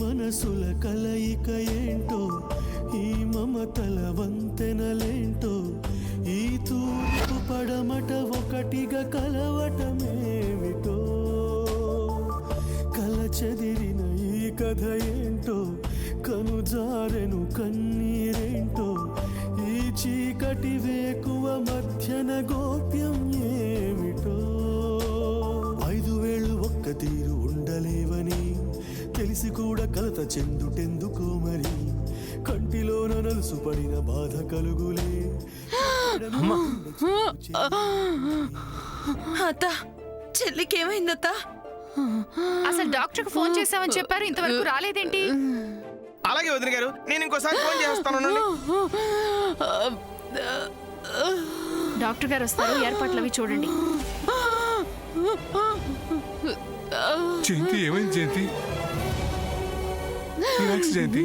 మనసుల కలయిక ఏంటో, ఈ మమతల వంతెనలేంటో, ఈ తూర్పు పడమట ఒకటిగా కలవటమేమిటో, కల చెదిరిన ఈ కథ ఏంటో, కనుజారెను కన్నీరేంటో, ఈ చీకటి వేకువ మధ్యన గోప్యం ఏమిటో. 5 వేళ్ళు ఒక్క తీరు ఉండలేవని తెలిసి కూడా కలత చెందుటెందుకో మరి, కంటిలోన నలుసు పడిన బాధ కలుగులే. అత్త, చెల్లికేమైందత్త? అసలు డాక్టర్కి ఫోన్ చేసామని చెప్పారు, ఇంతవరకు రాలేదేంటి? అలాగే వదిన గారు, నేను ఇంకోసారి ఫోన్ చేస్తాను. డాక్టర్ గారు వస్తారు, ఏర్పాట్లు అవి చూడండి. జయంతి, ఏమైంది జయంతి? రిలాక్స్ జయంతి.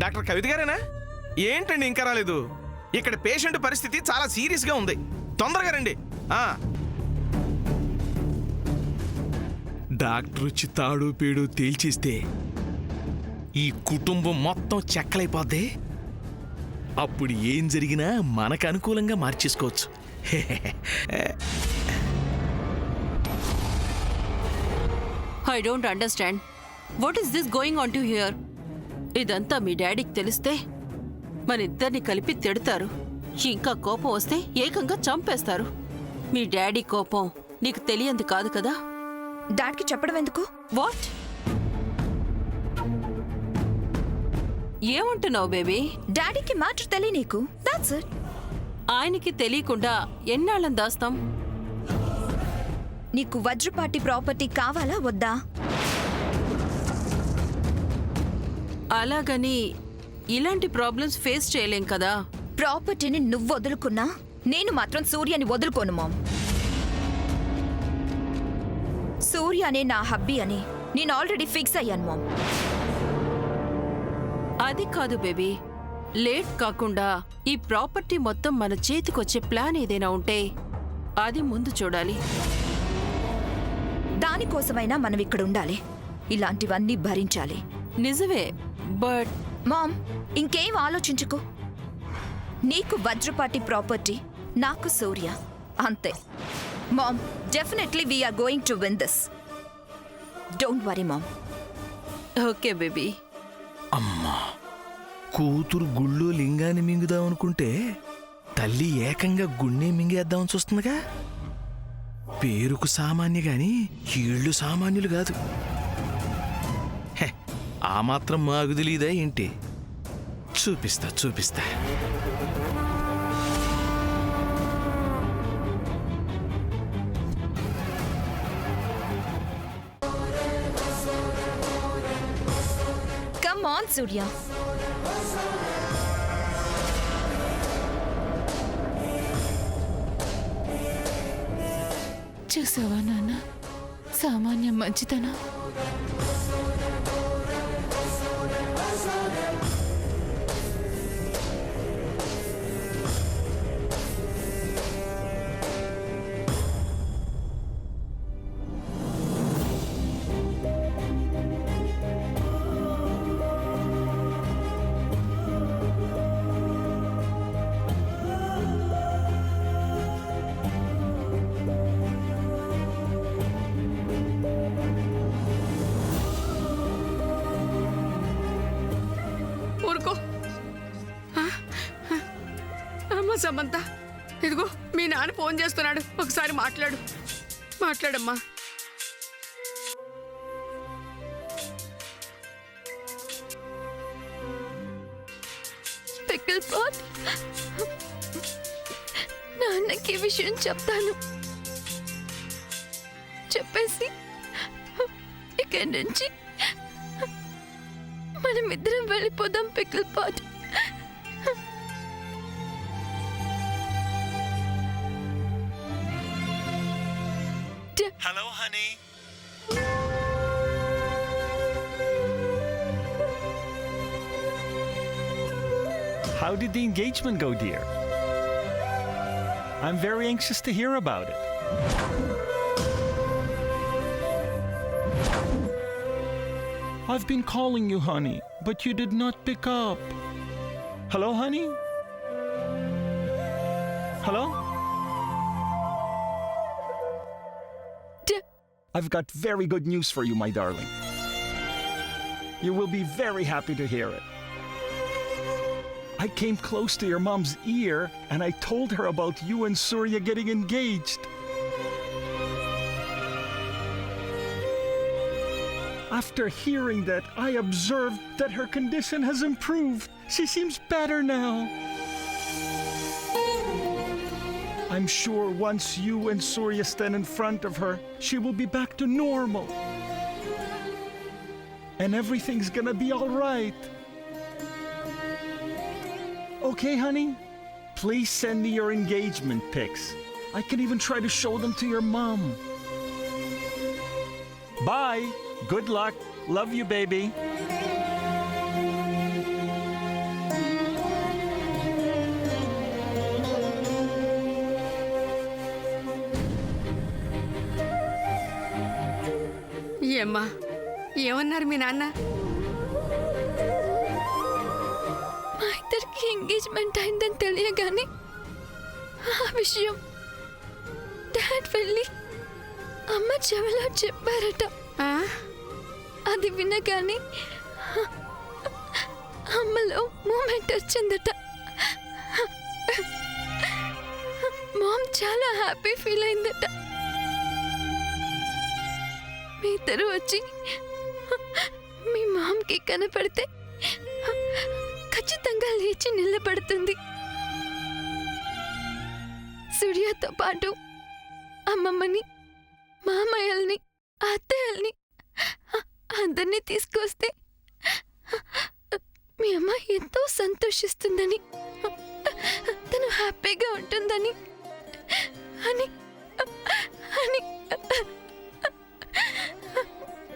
డాక్టర్ కవిత గారేనా? ఏంటండి ఇంకా రాలేదు? ఇక్కడ పేషెంట్ పరిస్థితి చాలా సీరియస్ గా ఉంది, తొందరగా రండి. డాక్టర్ వచ్చి తాడు పేడు తేల్చిస్తే ఈ కుటుంబం మొత్తం చెక్కలైపోద్ది. అప్పుడు ఏం జరిగినా మనకు అనుకూలంగా మార్చేసుకోవచ్చు. I don't understand. What is this going on to here? ఇదంతా మీ డాడీకి తెలిస్తే మన ఇద్దరిని కలిపి తిడతారు. ఇంకా కోపం వస్తే ఏకంగా చంపేస్తారు. మీ డాడీ కోపం నీకు తెలియంది కాదు కదా? డాడ్కి చెప్పడం ఎందుకు? వాట్? ఏమంటున్నావు బేబీ? డాడీకి మ్యాటర్ తెలియ నీకు, దాట్స్ ఇట్. ఆయనకి తెలియకుండా ఎన్నాళ్ళం దాస్తాం? నీకు వజ్రపాటి ప్రాపర్టీ కావాలా వద్దా? అలాగని ఇలాంటి ప్రాబ్లమ్స్ ఫేస్ చేయలేం కదా. ప్రాపర్టీని నువ్వు వదులుకున్నా నేను మాత్రం సూర్యని వదులుకోను మామ్. సూర్య అనే నా హబ్బీ అని నేను ఆల్రెడీ ఫిక్స్ అయ్యాను మామ్. అది కాదు బేబీ, లేట్ కాకుండా ఈ ప్రాపర్టీ మొత్తం మన చేతికొచ్చే ప్లాన్ ఏదైనా ఉంటే అది ముందు చూడాలి. దానికోసమైనా మనం ఇక్కడ ఉండాలి, ఇలాంటివన్నీ భరించాలి. నిజమే, బట్ మామ్ ఇంకేం ఆలోచించుకో. నీకు వజ్రపాటి ప్రాపర్టీ, నాకు సూర్య, అంతే. Mom definitely we are going to win this. Don't worry mom. Okay baby. అమ్మా, కూతురు గుళ్ళో లింగాన్ని మింగుదాం అనుకుంటే తల్లి ఏకంగా గుణ్ణే మింగేద్దామని చూస్తుందిగా. పేరుకు సామాన్య గాని కీళ్ళు సామాన్యులు కాదు. ఆ మాత్రం మాకు తెలీదా ఏంటి? చూపిస్తా చూపిస్తా. కమ్ ఆన్ సూర్య. చూసావా నాన్న, సామాన్య మంచితనం. సమంత, ఇదిగో మీ నాన్న ఫోన్ చేస్తున్నాడు, ఒకసారి మాట్లాడమ్మా. పికిల్ పాట్, నాన్నకి విషయం చెప్తాను. చెప్పేసి ఇక్కడి నుంచి మనమిద్దరం వెళ్ళిపోదాం pickle pot. Hello, honey. How did the engagement go, dear? I'm very anxious to hear about it. I've been calling you, honey, but you did not pick up. Hello, honey? Hello? I've got very good news for you, my darling. You will be very happy to hear it. I came close to your mom's ear and I told her about you and Surya getting engaged. After hearing that, I observed that her condition has improved. She seems better now. I'm sure once you and Surya stand in front of her, she will be back to normal. And everything's gonna be all right. Okay, honey? Please send me your engagement pics. I can even try to show them to your mom. Bye. Good luck. Love you, baby. ఏమ్మా ఏమన్నారు మీ నాన్న? మా ఇద్దరికి engagement అయిందని తెలియగానే ఆ విషయం dad వెళ్ళి అమ్మ చెవిలో చెప్పారట. ఆ? అది వినగానే అమ్మలో మూమెంట్ వచ్చిందట. మామ్ చాలా హ్యాపీ ఫీల్ అయిందట. మీ ఇద్దరు వచ్చి మీ మామ్కి కనపడితే ఖచ్చితంగా లేచి నిలబడుతుంది. సూర్యతో పాటు అమ్మమ్మని, మామయ్యల్ని, అత్తయ్యల్ని అందరినీ తీసుకొస్తే మీ అమ్మ ఎంతో సంతోషిస్తుందని, తను హ్యాపీగా ఉంటుందని అని అని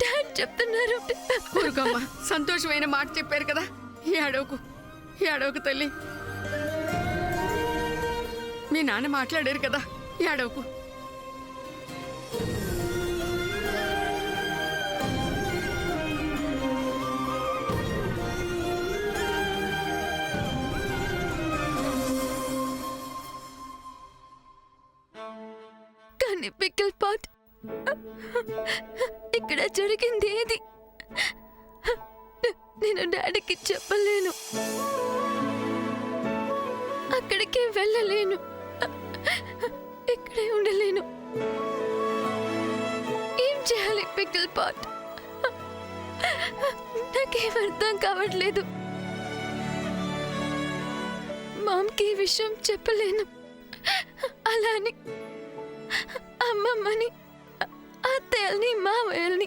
డాడ్ చెప్తున్నారు. ఊరుకోమ్మా, సంతోషమైన మాట చెప్పారు కదా, ఏడవకు ఏడవకు తల్లి. మీ నాన్న మాట్లాడారు కదా, ఏడవకు. కానీ పికిల్ పాట్, ఇక్కడ జరిగింది ఏది నేను డాడీకి చెప్పలేను. అక్కడికి వెళ్ళలేను, ఇక్కడే ఉండలేను. ఏం చేయాలి పికిల్ పాట్? నాకేం అర్థం కావట్లేదు. మామ్కి ఈ విషయం చెప్పలేను, అలాని అమ్మమ్మని, అత్తయ్యల్ని, మామయ్యల్ని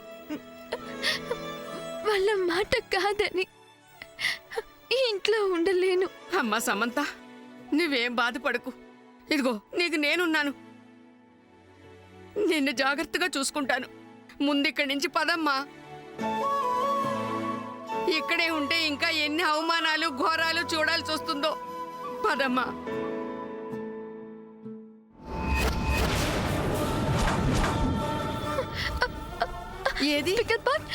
వాళ్ళ మాట కాదని ఈ ఇంట్లో ఉండలేను. అమ్మా సమంత, నువ్వేం బాధపడకు. ఇదిగో నీకు నేనున్నాను, నిన్ను జాగ్రత్తగా చూసుకుంటాను. ముందిక్కడి నుంచి పదమ్మా. ఇక్కడే ఉంటే ఇంకా ఎన్ని అవమానాలు, ఘోరాలు చూడాల్సి వస్తుందో. పదమ్మా. ఏది పికిల్ పాట్?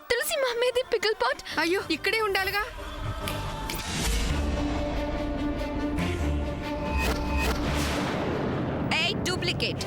తులసి మా మీది పికిల్ పాట్. అయ్యో, ఇక్కడే ఉండాలిగా. ఏ డూప్లికేట్,